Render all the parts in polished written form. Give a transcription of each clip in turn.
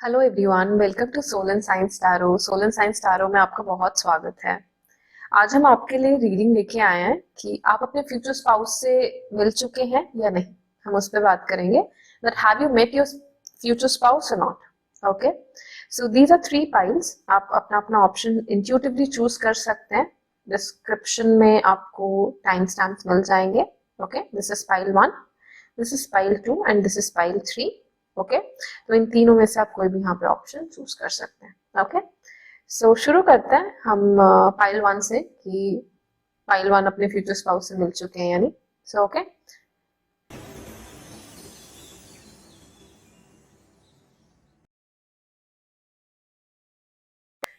Hello everyone, welcome to Soul and Science Tarot. Soul and Science Tarot में आपका बहुत स्वागत है। आज हम आपके लिए रीडिंग लेके आए हैं कि आप अपने फ्यूचर स्पाउस से मिल चुके हैं या नहीं। हम उस पर बात करेंगे that have you met your future spouse और not. Okay, so these are 3 piles. आप अपना अपना ऑप्शन इंट्यूटिवली चूज कर सकते हैं। डिस्क्रिप्शन में आपको टाइम स्टैम्प्स मिल जाएंगे। Okay, this is pile 1, this is pile 2 and this is pile 3। Okay, तो इन तीनों में से आप कोई भी यहाँ पे ऑप्शन चूज कर सकते हैं। ओके, सो शुरू करते हैं हम पाइल 1 से कि पाइल 1 अपने फ्यूचर स्पाउस से मिल चुके हैं यानी। So okay,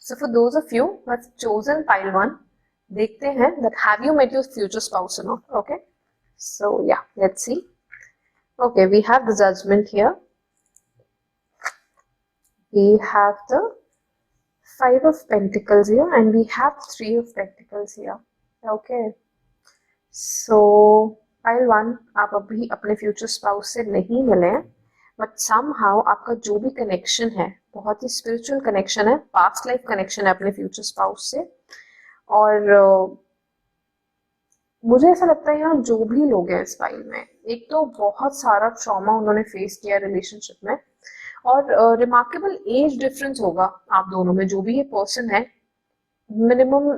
so for those of you who have chosen pile 1, देखते हैं that have you met your future spouse or not. Okay, so yeah, let's see. Okay, we have the judgment here. We have the 5 of Pentacles here and we have 3 of Pentacles here. Okay, so pile 1, आप अभी अपने future spouse से नहीं मिले हैं, but somehow आपका जो भी कनेक्शन है बहुत ही स्पिरिचुअल कनेक्शन है, पास्ट लाइफ कनेक्शन है अपने फ्यूचर स्पाउस से। और मुझे ऐसा लगता है यहाँ जो भी लोग हैं इस फाइल में, एक तो बहुत सारा ट्रॉमा उन्होंने फेस किया रिलेशनशिप में, और रिमार्केबल एज डिफरेंस होगा आप दोनों में। जो भी ये पर्सन है, मिनिमम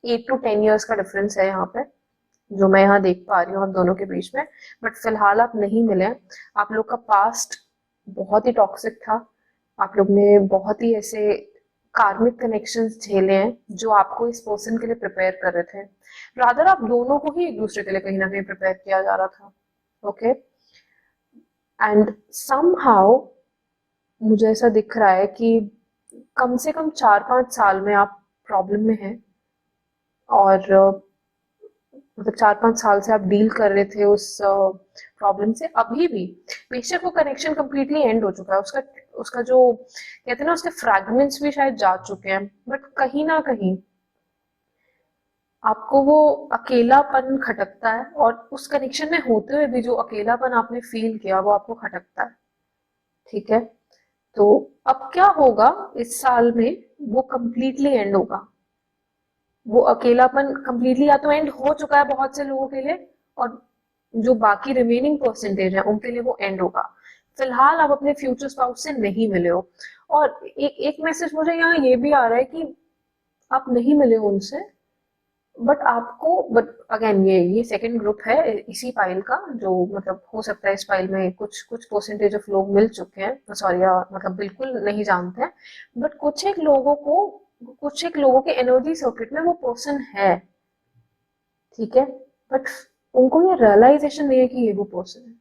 8 to 10 years का डिफरेंस है यहाँ पे, जो मैं यहाँ देख पा रही हूँ आप दोनों के बीच में। बट फिलहाल आप नहीं मिले। आप लोग का पास्ट बहुत ही टॉक्सिक था। आप लोग ने बहुत ही ऐसे कार्मिक कनेक्शंस झेले हैं जो आपको इस पर्सन के लिए प्रिपेयर कर रहे थे। रादर आप दोनों को ही एक दूसरे के लिए कहीं ना कहीं प्रिपेयर किया जा रहा था। ओके, एंड समहाउ मुझे ऐसा दिख रहा है कि कम से कम 4-5 साल में आप प्रॉब्लम में हैं। और मतलब 4-5 साल से आप डील कर रहे थे उस प्रॉब्लम से। अभी भी बेशक वो कनेक्शन कंप्लीटली एंड हो चुका है, उसका उसका जो कहते हैं ना, उसके फ्रैगमेंट्स भी शायद जा चुके हैं, बट कहीं ना कहीं आपको वो अकेलापन खटकता है। और उस कनेक्शन में होते हुए भी जो अकेलापन आपने फील किया वो आपको खटकता है। ठीक है, तो अब क्या होगा इस साल में, वो कंप्लीटली एंड होगा। वो अकेलापन कंप्लीटली या तो एंड हो चुका है बहुत से लोगों के लिए, और जो बाकी रिमेनिंग परसेंटेज है उनके लिए वो एंड होगा। फिलहाल आप अपने फ्यूचर स्पाउस से नहीं मिले हो। और एक मैसेज मुझे यहाँ ये भी आ रहा है कि आप नहीं मिले हो उनसे, बट अगेन ये सेकंड ग्रुप है इसी फाइल का, जो मतलब हो सकता है इस फाइल में कुछ कुछ परसेंटेज ऑफ लोग मिल चुके हैं, सॉरी, मतलब बिल्कुल नहीं जानते हैं। बट कुछ एक लोगों के एनर्जी सर्किट में वो पर्सन है। ठीक है, बट उनको ये रियलाइजेशन नहीं है कि ये वो पर्सन है।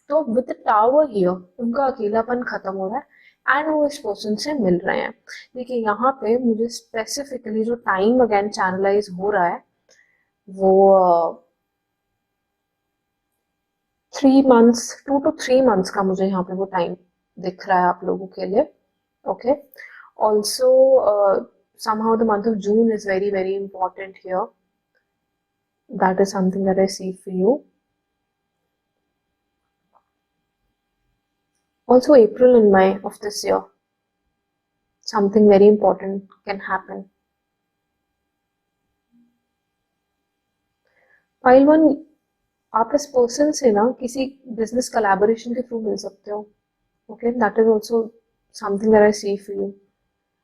तो विद टावर हियर उनका अकेलापन खत्म हो रहा है एंड वो इस पर्सन से मिल रहे हैं। देखिए यहाँ पे मुझे स्पेसिफिकली जो टाइम अगेन चैनलाइज हो रहा है वो 3 months, 2 to 3 months का मुझे यहाँ पे वो टाइम दिख रहा है आप लोगों के लिए। Okay, also somehow the month of June is very very important here. That is something that I see for you. Also April and May of this year, something very important can happen. Pile 1, आप इस person से ना किसी business collaboration के थ्रू मिल सकते हो। Okay, that is also something that I see for you.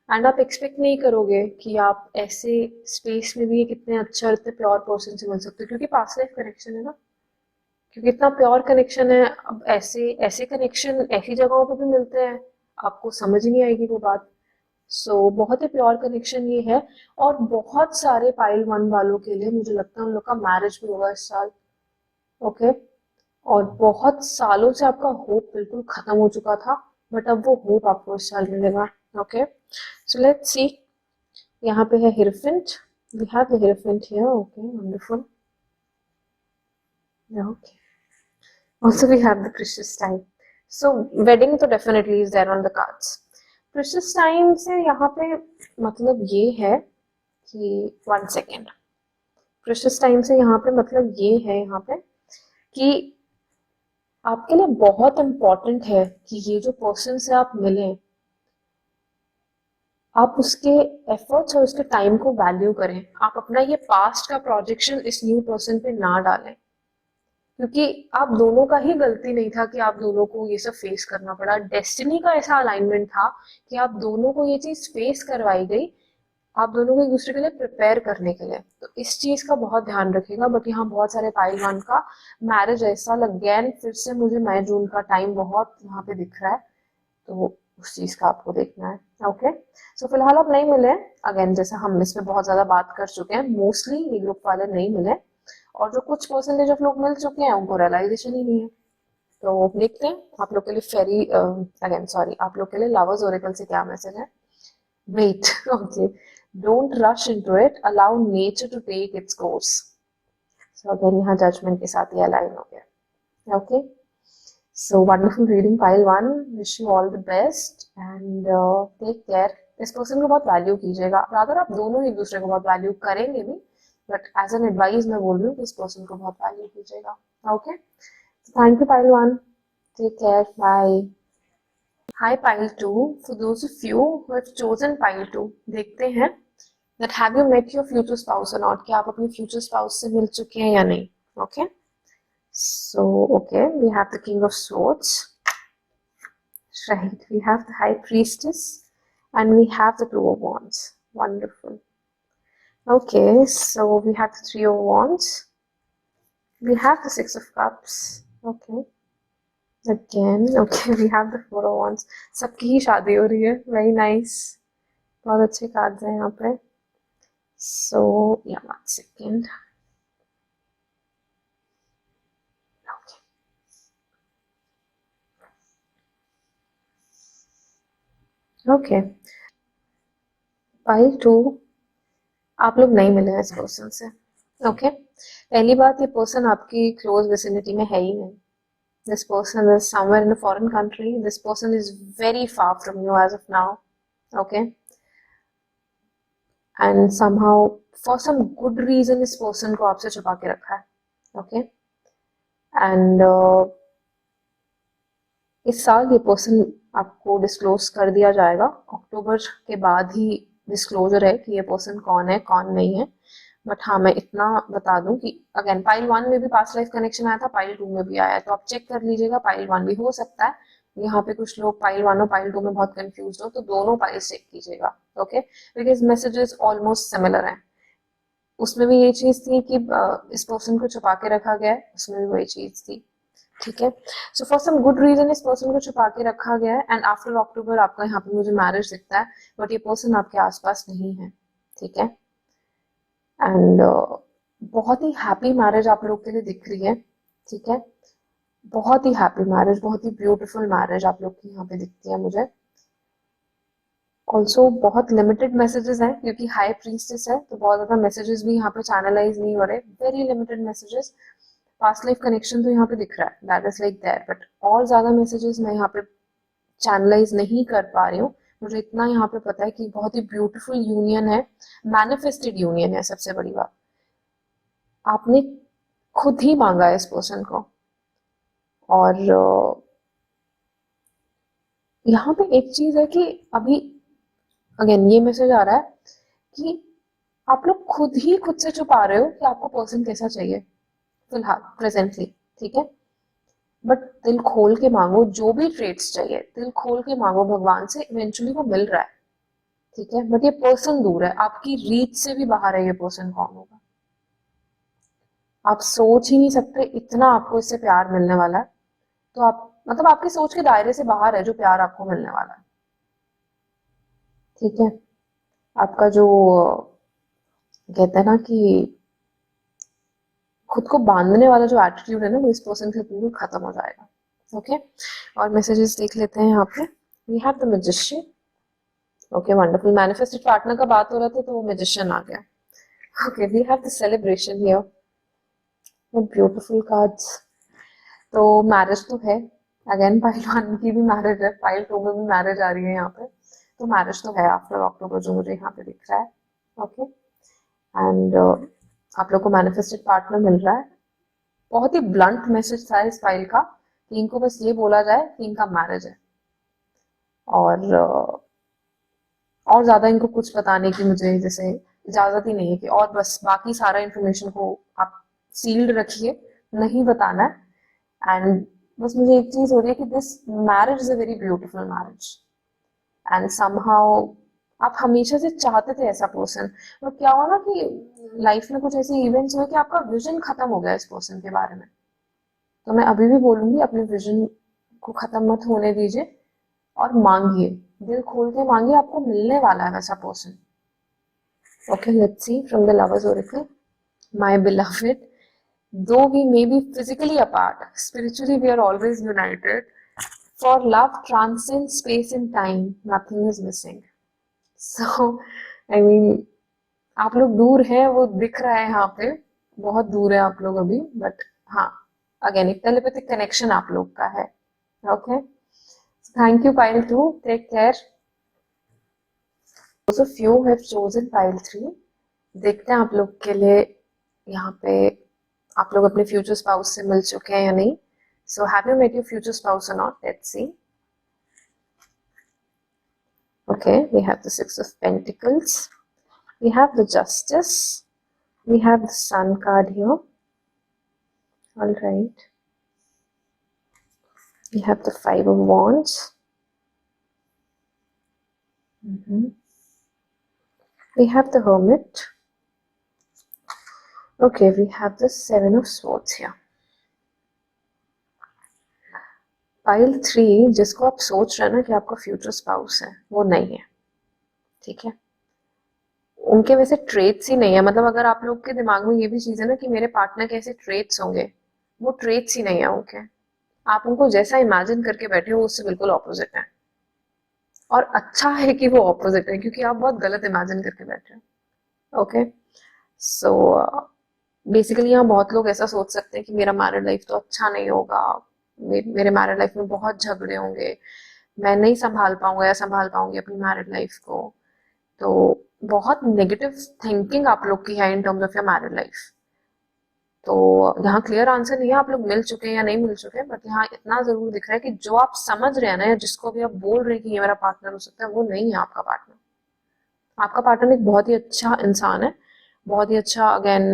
And आप एक्सपेक्ट नहीं करोगे कि आप ऐसे स्पेस में भी एक इतने अच्छा इतने प्योर पर्सन से मिल सकते हो, क्योंकि पास्ट लाइफ कनेक्शन है ना। क्योंकि इतना प्योर कनेक्शन है। अब ऐसे ऐसे कनेक्शन ऐसी जगहों पे भी मिलते हैं, आपको समझ ही नहीं आएगी वो बात। सो बहुत ही प्योर कनेक्शन ये है। और बहुत सारे पाइल 1 वालों के लिए मुझे लगता है उन लोग का मैरिज भी होगा इस साल। ओके, और बहुत सालों से आपका होप बिल्कुल खत्म हो चुका था, बट अब वो होप आपको इस साल मिलेगा। Okay, so let's see. यहाँ पे है Hierophant, we have the Hierophant here. Okay, wonderful. Okay, also we have the precious time. So wedding तो definitely is there on the cards. precious time से यहाँ पे मतलब ये है कि 1 second, precious time से यहाँ पे मतलब ये है यहाँ पे कि आपके लिए बहुत इम्पोर्टेंट है कि ये जो पर्सन से आप मिले आप उसके एफर्ट्स और उसके टाइम को वैल्यू करें। आप अपना ये पास्ट का प्रोजेक्शन इस न्यू पर्सन पे ना डालें, क्योंकि आप दोनों का ही गलती नहीं था कि आप दोनों को ये सब फेस करना पड़ा। डेस्टिनी का ऐसा अलाइनमेंट था कि आप दोनों को ये चीज फेस करवाई गई, आप दोनों को एक दूसरे के लिए प्रिपेयर करने के लिए। तो इस चीज का बहुत ध्यान रखिएगा। बट यहाँ बहुत सारे पाइल वन का मैरिज ऐसा लग गया है, फिर से मुझे मई जून का टाइम बहुत यहाँ पे दिख रहा है, तो उस चीज का आपको देखना है। ओके, सो फिलहाल आप नहीं मिले। अगेन जैसे हम इसमें बहुत ज्यादा बात कर चुके हैं, मोस्टली ये ग्रुप वाले नहीं मिले, और जो कुछ परसेंटेज ऑफ लोग मिल चुके हैं उनको रियलाइजेशन ही नहीं है। तो देखते हैं आप लोग के लिए फेरी, अगेन सॉरी, आप लोग के लिए लवर्स ओरेकल से क्या मैसेज है। Wait, okay, don't rush into it, allow nature to take its course. So again यहाँ जजमेंट के साथ ये अलाइन हो गया। Okay, so wonderful reading pile one, wish you all the best and take care। इस person को बहुत value कीजिएगा, रादर आप दोनों एक दूसरे को बहुत वैल्यू करेंगे भी, बट एज एन एडवाइस मैं बोल रही हूँ कि इस पर्सन को बहुत वैल्यू कीजिएगा। Okay, thank you pile one, take care, bye। Hi pile two, for those of you who have chosen pile two, देखते हैं that have you met your future spouse or not, कि आप अपने future spouse से मिल चुके हैं या नहीं। Okay, so okay, we have the King of Swords, right, we have the High Priestess, and we have the Two of Wands. Wonderful. Okay, so we have the Three of Wands, we have the Six of Cups, okay, again, okay, we have the Four of Wands। सबकी ही शादी हो रही है, very nice, बहुत अच्छे cards हैं यहाँ पे। So yeah, 1 second। Okay, pile two, आप लोग नहीं मिले हैं इस पर्सन से। ओके, पहली बात, ये पर्सन आपकी क्लोज विसिनिटी में है ही नहीं। This person is somewhere in a foreign country, this person is very far from you as of now. Okay, and somehow for some good reason इस पर्सन को आपसे छुपा के रखा है। ओके, एंड इस साल ये पर्सन आपको डिस्क्लोज कर दिया जाएगा। अक्टूबर के बाद ही डिस्क्लोजर है कि ये पर्सन कौन है कौन नहीं है। बट हाँ, मैं इतना बता दूं कि अगेन पाइल वन में भी पास्ट लाइफ कनेक्शन आया था, पाइल टू में भी आया है, तो आप चेक कर लीजिएगा। पाइल वन भी हो सकता है, यहाँ पे कुछ लोग पाइल वन और पाइल टू में बहुत कंफ्यूज हो, तो दोनों पाइल चेक कीजिएगा। Okay, because messages almost similar हैं। उसमें भी ये चीज थी कि इस पर्सन को छुपा के रखा गया है, उसमें भी वही चीज थी। ठीक है, so for some good reason इस पर्सन को छुपा के रखा गया है, एंड आफ्टर अक्टूबर आपका यहाँ पे मुझे मैरिज दिखता है, बट ये पर्सन आपके आसपास नहीं है। ठीक है, एंड बहुत ही हैप्पी मैरिज आप लोग के लिए दिख रही है। ठीक है, बहुत ही हैप्पी मैरिज, बहुत ही ब्यूटीफुल मैरिज आप लोग की यहाँ पे दिखती है मुझे। ऑल्सो बहुत लिमिटेड मैसेजेस हैं, क्योंकि हाई प्रीस्टेस है तो बहुत ज्यादा मैसेजेस भी यहाँ पे चैनलाइज नहीं हो रहे, very limited messages. Past life connection तो यहाँ पे दिख रहा है, that is like that, but और ज्यादा मैसेजेस मैं यहाँ पे चैनलाइज नहीं कर पा रही हूँ। मुझे इतना यहाँ पे पता है कि बहुत ही ब्यूटीफुल यूनियन है, मैनिफेस्टेड यूनियन है। सबसे बड़ी बात, आपने खुद ही मांगा है इस पर्सन को। और यहाँ पे एक चीज है कि अभी अगेन ये मैसेज आ रहा है कि आप लोग खुद ही खुद से छुपा रहे हो कि आपको पर्सन कैसा चाहिए फिलहाल प्रेजेंटली। ठीक है, बट दिल खोल के मांगो, जो भी ट्रेड्स चाहिए दिल खोल के मांगो भगवान से, इवेंचुअली वो मिल रहा है। ठीक है, बट ये पर्सन दूर है, आपकी रीच से भी बाहर है। ये पर्सन कौन होगा आप सोच ही नहीं सकते, इतना आपको इससे प्यार मिलने वाला है। तो आप मतलब आपकी सोच के दायरे से बाहर है जो प्यार आपको मिलने वाला है। ठीक है, आपका जो कहते हैं ना कि खुद को बांधने वाला जो एटीट्यूड है ना, वो इस पर्सन के बिल्कुल खत्म हो जाएगा। ओके, और मैसेजेस देख लेते हैं यहाँ पे। We have the magician. Okay, wonderful, manifested partner का बात हो रहा था तो वो मैजिशियन आ गया। Okay, we have the celebration here, वो ब्यूटीफुल कार्ड्स। तो मैरिज तो है, अगेन पाइल वन की भी मैरिज है, पाइल टू में भी मैरिज आ रही है यहाँ पे, तो मैरिज तो है आफ्टर अक्टूबर जो मुझे यहाँ पे दिख रहा है। ओके, एंड आप लोग को मैनिफेस्टेड पार्टनर मिल रहा है। बहुत ही ब्लंट मैसेज था इस फाइल का कि इनको बस ये बोला जाए कि इनका मैरिज है, और और ज्यादा इनको कुछ बताने की मुझे जैसे इजाजत ही नहीं है कि और बस बाकी सारा इन्फॉर्मेशन को आप सील्ड रखिए, नहीं बताना है। एंड बस मुझे एक चीज हो रही है कि this marriage is a very beautiful marriage and somehow आप हमेशा से चाहते थे ऐसा पर्सन, और क्या हुआ ना कि लाइफ में कुछ ऐसे इवेंट्स हुए कि आपका विजन खत्म हो गया इस पर्सन के बारे में। तो मैं अभी भी बोलूंगी अपने विजन को खत्म मत होने दीजिए और मांगिए, दिल खोल के मांगिए, आपको मिलने वाला है वैसा person. Okay, let's see from the lovers Oracle. My beloved, though we may be physically apart, spiritually we are always united. For love transcends space and time, nothing is missing. So I mean, आप लोग दूर हैं वो दिख रहा है यहाँ पे, बहुत दूर है आप लोग अभी, बट हाँ, अगेन एक टेलीपैथिक कनेक्शन आप लोग का है। Okay, thank you pile 2, take care. Those of you who have chosen pile 3, देखते हैं आप लोग के लिए यहाँ पे आप लोग अपने फ्यूचर स्पाउस से मिल चुके हैं या नहीं। So have you met your future spouse और not, let's see. Okay, we have the Six of Pentacles, we have the Justice, we have the Sun card here. All right, we have the Five of Wands. We have the Hermit. Okay, we have the Seven of Swords here. Pile 3, जिसको आप सोच रहे हैं ना कि आपका future spouse है, वो नहीं है, ठीक है। उनके वैसे ट्रेट्स ही नहीं है, मतलब अगर आप लोग के दिमाग में ये भी चीज है ना कि मेरे पार्टनर के ऐसे ट्रेट्स होंगे, वो ट्रेट्स ही नहीं है उनके। आप उनको जैसा इमेजिन करके बैठे हो उससे बिल्कुल ऑपोजिट है, और अच्छा है कि वो ऑपोजिट है क्योंकि आप बहुत गलत इमेजिन करके बैठे हो। ओके, सो बेसिकली यहाँ बहुत लोग ऐसा सोच सकते हैं कि मेरा मैरिड लाइफ तो अच्छा नहीं होगा, मेरे मैरिड लाइफ में बहुत झगड़े होंगे, मैं नहीं संभाल पाऊंगा या संभाल पाऊंगी अपनी मैरिड लाइफ को। तो बहुत नेगेटिव थिंकिंग आप लोग की है in terms of your married life. तो यहाँ क्लियर आंसर नहीं है आप लोग मिल चुके हैं या नहीं मिल चुके हैं, बट यहाँ इतना जरूर दिख रहा है कि जो आप समझ रहे हैं ना, या जिसको भी आप बोल रहे हैं कि ये मेरा पार्टनर हो सकता है, वो नहीं है आपका पार्टनर। आपका पार्टनर एक बहुत ही अच्छा इंसान है, बहुत ही अच्छा, अगेन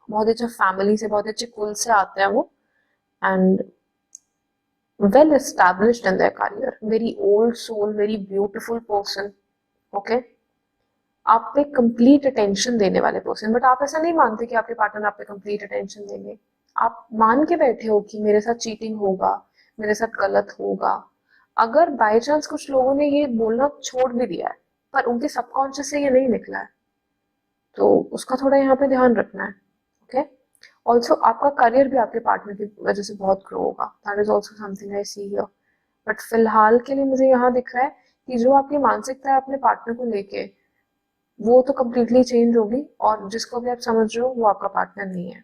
बहुत ही अच्छा फैमिली से, बहुत ही अच्छे कुल से आते हैं वो, and well established in their career, very old soul, very beautiful person. Okay, आप पे कंप्लीट अटेंशन देने वाले पर्सन, बट आप ऐसा नहीं मानते कि आपके पार्टनर आप पे कंप्लीट अटेंशन देंगे। आप मान के बैठे हो कि मेरे साथ चीटिंग होगा, मेरे साथ गलत होगा। अगर बाय चांस कुछ लोगों ने ये बोलना छोड़ भी दिया है, पर उनके सबकॉन्शियस से ये नहीं निकला है, तो उसका थोड़ा यहाँ पे ध्यान रखना है। ओके, ऑल्सो आपका करियर भी आपके पार्टनर की वजह से बहुत ग्रो होगा, that is also something I see here. But फिलहाल के लिए मुझे यहाँ दिख रहा है कि जो आपकी मानसिकता है अपने पार्टनर को लेके, वो तो कम्प्लीटली चेंज होगी, और जिसको भी आप समझ रहे हो वो आपका पार्टनर नहीं है।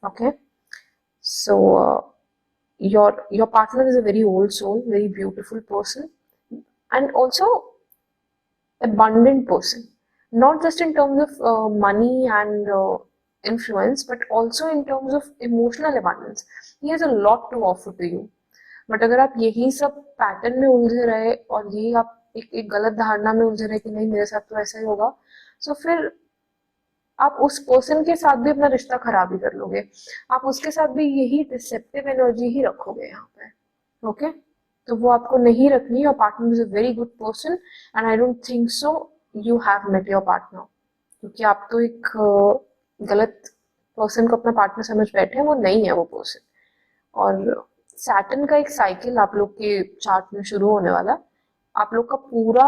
Okay, so your partner is a very old soul, very beautiful person, and also abundant person, not just in terms of money and influence, but also in terms of emotional abundance. He has a lot to offer to you. But अगर आप यही सब pattern में उलझे रहे और यही आप एक गलत धारणा में उलझे रहे कि नहीं मेरे साथ तो ऐसा ही होगा, तो फिर आप उस पर्सन के साथ भी अपना रिश्ता खराब ही कर लोगे, आप उसके साथ भी यही डिसेप्टिव एनर्जी ही रखोगे यहाँ पे। ओके, तो वो आपको नहीं रखनी। Your partner is a very good person and I don't think so you have met your partner, क्योंकि आप तो एक गलत पर्सन को अपना पार्टनर समझ बैठे हैं, वो नहीं है वो पर्सन। और सैटर्न का एक साइकिल आप लोग के चार्ट में शुरू होने वाला, आप लोग का पूरा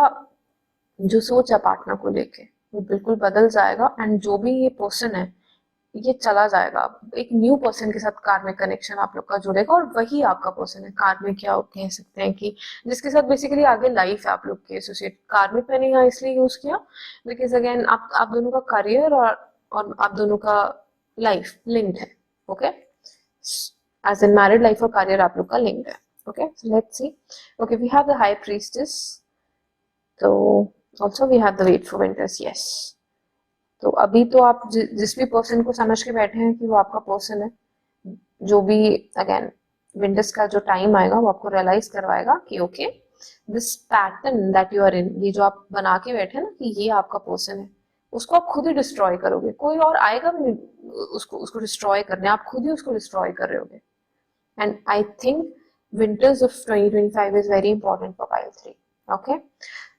जो सोच है पार्टनर को लेके वो बिल्कुल बदल जाएगा, एंड जो भी ये पर्सन है ये चला जाएगा, एक न्यू पर्सन के साथ कार्मिक कनेक्शन आप लोग का जुड़ेगा, और वही आपका पर्सन है। कार्मिक क्या कह सकते हैं कि जिसके साथ बेसिकली आगे लाइफ है आप लोग की एसोसिएट। कार्मिक मैंने यहाँ इसलिए यूज किया बिकॉज अगेन आप दोनों का करियर और आप दोनों का लाइफ लिंक्ड है। Okay, as in married life और करियर आप लोग का लिंक्ड है। Okay, so let's see. Okay, we have the high priestess, तो also we have the wait for winters, yes. तो अभी तो आप जिस भी पर्सन को समझ के बैठे हैं कि वो आपका पर्सन है, जो भी अगेन विंटर्स का जो टाइम आएगा वो आपको रियलाइज करवाएगा कि okay this pattern that you are in, ये जो आप बना के बैठे ना कि ये आपका पर्सन है, उसको आप खुद ही डिस्ट्रॉय करोगे, कोई और आएगा भी नहीं उसको उसको डिस्ट्रॉय करने, आप खुद ही उसको डिस्ट्रॉय कर रहे होगे। And I think winters of 2025 is very important for pile 3. Okay,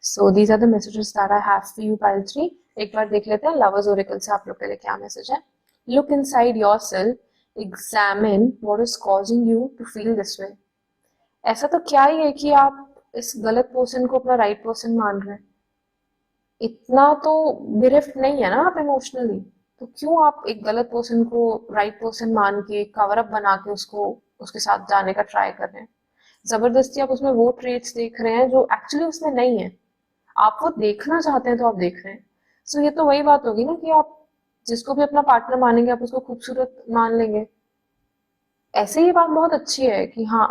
so these are the messages that I have for you, pile 3. एक बार देख लेते हैं lovers oracle से आप लोग के लिए क्या मैसेज है। Look inside yourself, examine what is causing you to feel this way. ऐसा तो क्या ही है कि आप इस गलत पर्सन को अपना राइट पर्सन मान रहे हैं, इतना तो बिरफ्ट नहीं है ना आप इमोशनली, तो क्यों आप एक गलत पर्सन को राइट पर्सन मान के कवर अप बना के उसको उसके साथ जाने का ट्राई कर रहे हैं। जबरदस्ती आप उसमें वो ट्रेट्स देख रहे हैं जो एक्चुअली उसमें नहीं है, आप वो देखना चाहते हैं तो आप देख रहे हैं। सो ये तो वही बात होगी ना कि आप जिसको भी अपना पार्टनर मानेंगे आप उसको खूबसूरत मान लेंगे। ऐसे ये बात बहुत अच्छी है कि हाँ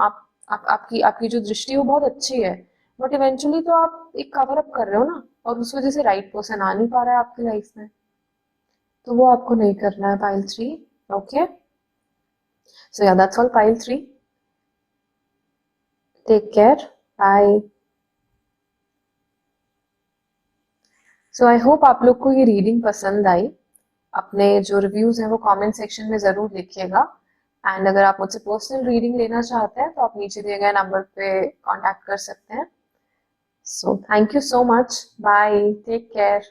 आपकी आपकी जो दृष्टि है वो बहुत अच्छी है, बट इवेंचुअली तो आप एक कवर अप कर रहे हो ना, और उस वजह से राइट पर्सन आ नहीं पा रहा है आपकी लाइफ में, तो वो आपको नहीं करना है pile 3। Okay, so yeah that's all pile 3। Take care, bye. So I hope आप लोग को ये रीडिंग पसंद आई। अपने जो रिव्यूज हैं वो कमेंट सेक्शन में जरूर लिखिएगा, एंड अगर आप मुझसे पर्सनल रीडिंग लेना चाहते हैं तो आप नीचे दिए गए नंबर पे कांटेक्ट कर सकते हैं। So thank you so much, bye, take care.